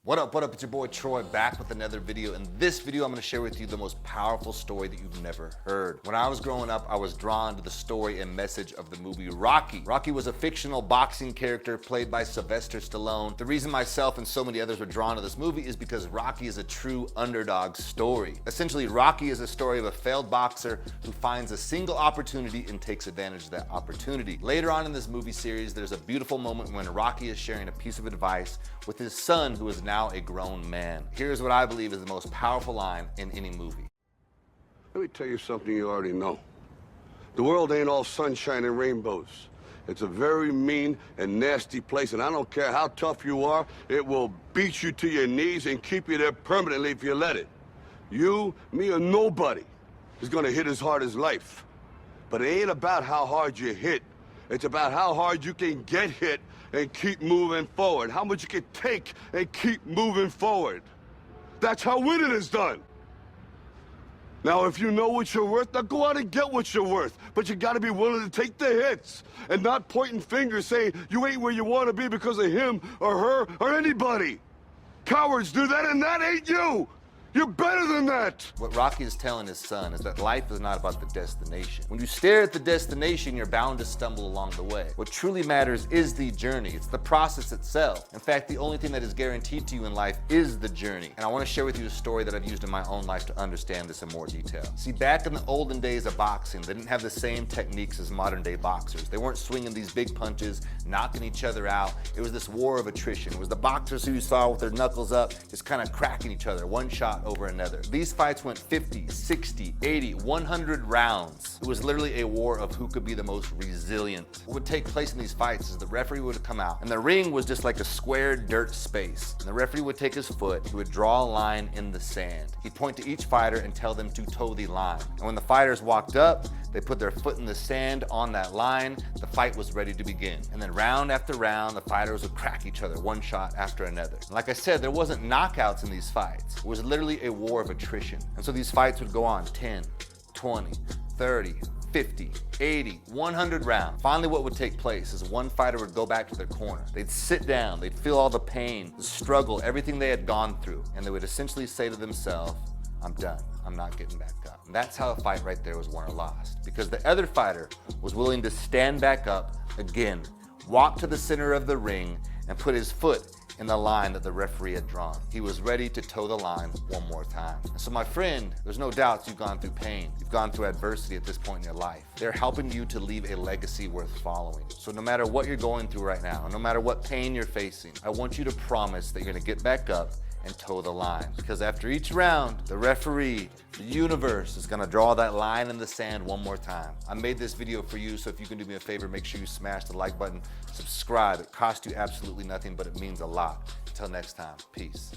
What up, it's your boy Troy back with another video. In this video, I'm gonna share with you the most powerful story that you've never heard. When I was growing up, I was drawn to the story and message of the movie Rocky. Rocky was a fictional boxing character played by Sylvester Stallone. The reason myself and so many others were drawn to this movie is because Rocky is a true underdog story. Essentially, Rocky is a story of a failed boxer who finds a single opportunity and takes advantage of that opportunity. Later on in this movie series, there's a beautiful moment when Rocky is sharing a piece of advice with his son, who is now a grown man. Here's what I believe is the most powerful line in any movie. Let me tell you something you already know. The world ain't all sunshine and rainbows. It's a very mean and nasty place, and I don't care how tough you are, it will beat you to your knees and keep you there permanently if you let it. You, me, or nobody is gonna hit as hard as life. But it ain't about how hard you hit. It's about how hard you can get hit and keep moving forward. How much you can take and keep moving forward. That's how winning is done. Now, if you know what you're worth, now go out and get what you're worth. But you gotta be willing to take the hits and not pointing fingers saying you ain't where you wanna be because of him or her or anybody. Cowards do that, and that ain't you. You're better than that! What Rocky is telling his son is that life is not about the destination. When you stare at the destination, you're bound to stumble along the way. What truly matters is the journey. It's the process itself. In fact, the only thing that is guaranteed to you in life is the journey. And I want to share with you a story that I've used in my own life to understand this in more detail. See, back in the olden days of boxing, they didn't have the same techniques as modern day boxers. They weren't swinging these big punches, knocking each other out. It was this war of attrition. It was the boxers who you saw with their knuckles up, just kind of cracking each other, one shot over another. These fights went 50, 60, 80, 100 rounds. It was literally a war of who could be the most resilient. What would take place in these fights is the referee would come out, and the ring was just like a square dirt space. And the referee would take his foot, he would draw a line in the sand. He'd point to each fighter and tell them to toe the line. And when the fighters walked up, they put their foot in the sand on that line, the fight was ready to begin. And then round after round, the fighters would crack each other, one shot after another. And like I said, there wasn't knockouts in these fights. It was literally a war of attrition. And so these fights would go on 10, 20, 30, 50, 80, 100 rounds. Finally, what would take place is one fighter would go back to their corner. They'd sit down, they'd feel all the pain, the struggle, everything they had gone through. And they would essentially say to themselves, I'm done. I'm not getting back up. And that's how a fight right there was won or lost. Because the other fighter was willing to stand back up again, walk to the center of the ring, and put his foot in the line that the referee had drawn. He was ready to toe the line one more time. And so my friend, there's no doubt you've gone through pain. You've gone through adversity at this point in your life. They're helping you to leave a legacy worth following. So no matter what you're going through right now, no matter what pain you're facing, I want you to promise that you're gonna get back up and toe the line. Because after each round, the referee, the universe, is gonna draw that line in the sand one more time. I made this video for you, so if you can do me a favor, make sure you smash the like button, subscribe. It costs you absolutely nothing, but it means a lot. Until next time, peace.